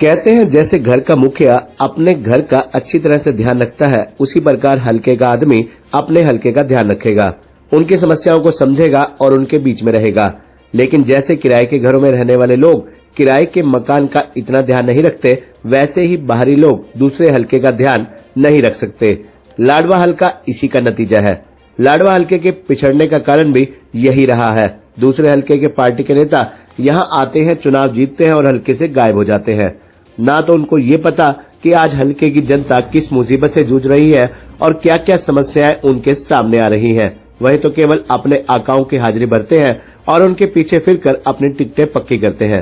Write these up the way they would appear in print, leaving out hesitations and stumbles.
कहते हैं जैसे घर का मुखिया अपने घर का अच्छी तरह से ध्यान रखता है, उसी प्रकार हल्के का आदमी अपने हल्के का ध्यान रखेगा, उनकी समस्याओं को समझेगा और उनके बीच में रहेगा। लेकिन जैसे किराए के घरों में रहने वाले लोग किराए के मकान का इतना ध्यान नहीं रखते, वैसे ही बाहरी लोग दूसरे हल्के का ध्यान नहीं रख सकते। लाडवा हल्का इसी का नतीजा है। लाडवा हल्के के पिछड़ने का कारण भी यही रहा है। दूसरे हल्के के पार्टी के नेता यहाँ आते हैं, चुनाव जीतते हैं और हल्के से गायब हो जाते हैं। ना तो उनको ये पता कि आज हल्के की जनता किस मुसीबत से जूझ रही है और क्या क्या समस्याएं उनके सामने आ रही हैं। वही तो केवल अपने आकाओं की हाजिरी भरते हैं और उनके पीछे फिरकर अपनी टिकटें पक्की करते हैं।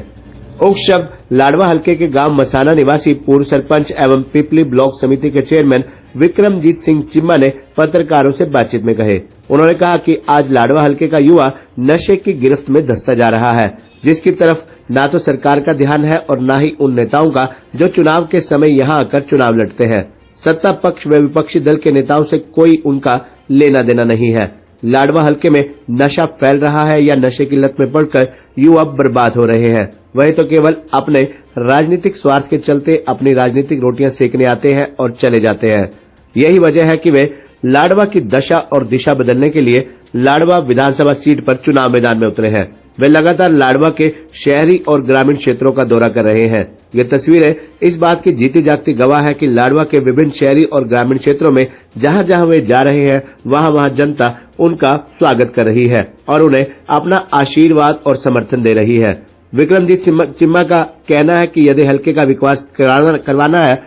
उक्त शब्द लाडवा हल्के के गांव मसाना निवासी पूर्व सरपंच एवं पिपली ब्लॉक समिति के चेयरमैन विक्रमजीत सिंह चिम्मा ने पत्रकारों से बातचीत में कहे। उन्होंने कहा कि आज लाडवा हल्के का युवा नशे की गिरफ्त में धंसता जा रहा है, जिसकी तरफ ना तो सरकार का ध्यान है और ना ही उन नेताओं का जो चुनाव के समय यहाँ आकर चुनाव लड़ते हैं। सत्ता पक्ष व विपक्षी दल के नेताओं से कोई उनका लेना देना नहीं है। लाडवा हल्के में नशा फैल रहा है या नशे की लत में पड़कर युवा बर्बाद हो रहे हैं। वही तो केवल अपने राजनीतिक स्वार्थ के चलते अपनी राजनीतिक रोटियां सेकने आते हैं और चले जाते हैं। यही वजह है कि वे लाडवा की दशा और दिशा बदलने के लिए लाडवा विधानसभा सीट पर चुनाव मैदान में उतरे हैं। वे लगातार लाडवा के शहरी और ग्रामीण क्षेत्रों का दौरा कर रहे हैं। ये तस्वीरें इस बात की जीती जागती गवाह है कि लाडवा के विभिन्न शहरी और ग्रामीण क्षेत्रों में जहां जहां वे जा रहे हैं, वहां वहां जनता उनका स्वागत कर रही है और उन्हें अपना आशीर्वाद और समर्थन दे रही है। विक्रमजीत चिम्मा का कहना है कि यदि हल्के का विकास करवाना है,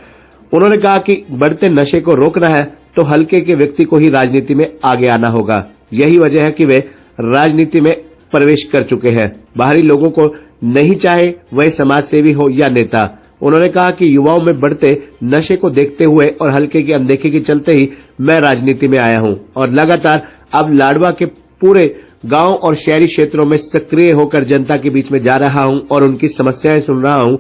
उन्होंने कहा कि बढ़ते नशे को रोकना है तो हल्के के व्यक्ति को ही राजनीति में आगे आना होगा। यही वजह है कि वे राजनीति में प्रवेश कर चुके हैं। बाहरी लोगों को नहीं चाहे वह समाज सेवी हो या नेता। उन्होंने कहा कि युवाओं में बढ़ते नशे को देखते हुए और हल्के की अनदेखी के चलते ही मैं राजनीति में आया हूं और लगातार अब लाडवा के पूरे गांव और शहरी क्षेत्रों में सक्रिय होकर जनता के बीच में जा रहा हूं और उनकी समस्याएं सुन रहा हूं।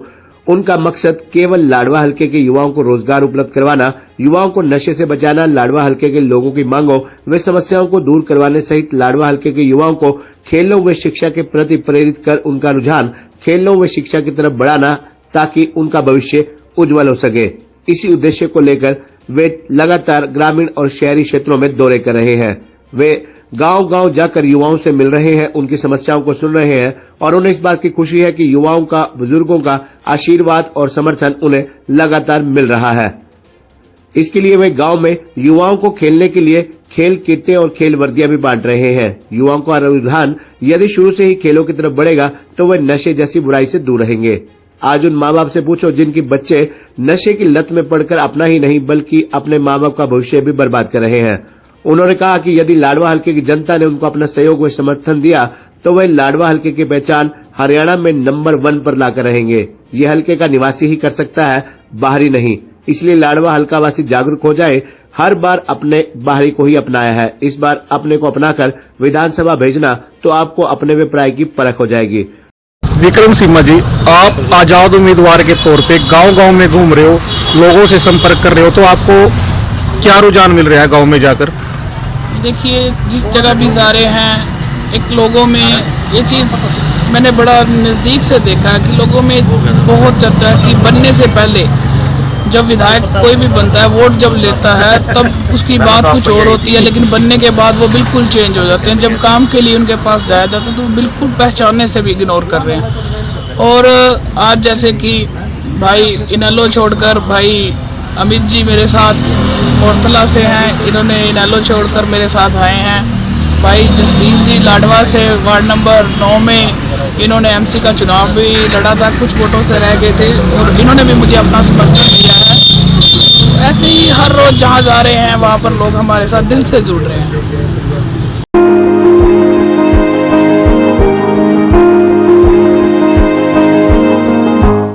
उनका मकसद केवल लाडवा हल्के के युवाओं को रोजगार उपलब्ध करवाना, युवाओं को नशे से बचाना, लाडवा हल्के के लोगों की मांगों व समस्याओं को दूर करवाने सहित लाडवा हल्के के युवाओं को खेलों व शिक्षा के प्रति प्रेरित कर उनका रुझान खेलों व शिक्षा की तरफ बढ़ाना, ताकि उनका भविष्य उज्जवल हो सके। इसी उद्देश्य को लेकर वे लगातार ग्रामीण और शहरी क्षेत्रों में दौरे कर रहे हैं। वे गांव-गांव जाकर युवाओं से मिल रहे हैं, उनकी समस्याओं को सुन रहे हैं और उन्हें इस बात की खुशी है कि युवाओं का, बुजुर्गों का आशीर्वाद और समर्थन उन्हें लगातार मिल रहा है। इसके लिए वे गांव में युवाओं को खेलने के लिए खेल किटें और खेल वर्दियां भी बांट रहे हैं। युवाओं का रुझान यदि शुरू से ही खेलों की तरफ बढ़ेगा तो वे नशे जैसी बुराई से दूर रहेंगे। आज उन माँ बाप से पूछो जिनके बच्चे नशे की लत में पड़कर अपना ही नहीं बल्कि अपने माँ बाप का भविष्य भी बर्बाद कर रहे हैं। उन्होंने कहा कि यदि लाडवा हल्के की जनता ने उनको अपना सहयोग व समर्थन दिया तो वह लाडवा हल्के की पहचान हरियाणा में नंबर 1 पर लाकर रहेंगे। ये हल्के का निवासी ही कर सकता है, बाहरी नहीं। इसलिए लाडवा हल्का वासी जागरूक हो जाए। हर बार अपने बाहरी को ही अपनाया है, इस बार अपने को अपनाकर विधानसभा भेजना तो आपको अपने व पराई की परख हो जाएगी। विक्रम सिम्मा जी, आप आजाद उम्मीदवार के तौर पे गांव-गांव में घूम रहे हो, लोगों से संपर्क कर रहे हो, तो आपको क्या रुझान मिल रहा है गांव में जाकर? देखिए, जिस जगह भी जा रहे हैं, एक लोगों में ये चीज़ मैंने बड़ा नज़दीक से देखा कि लोगों में बहुत चर्चा है कि बनने से पहले जब विधायक कोई भी बनता है, वोट जब लेता है तब उसकी बात कुछ और होती है, लेकिन बनने के बाद वो बिल्कुल चेंज हो जाते हैं। जब काम के लिए उनके पास जाया जाता है तो बिल्कुल पहचानने से भी इग्नोर कर रहे हैं। और आज जैसे कि भाई इनेलो छोड़कर भाई अमित जी मेरे साथ मोरतला से हैं, इन्होंने इनेलो छोड़कर मेरे साथ आए हैं। भाई जसबीर जी लाडवा से वार्ड नंबर 9 में इन्होंने एमसी का चुनाव भी लड़ा था, कुछ वोटों से रह गए थे और इन्होंने भी मुझे अपना समर्थन दिया है। ऐसे ही हर रोज़ जहाँ जा रहे हैं वहाँ पर लोग हमारे साथ दिल से जुड़ रहे हैं।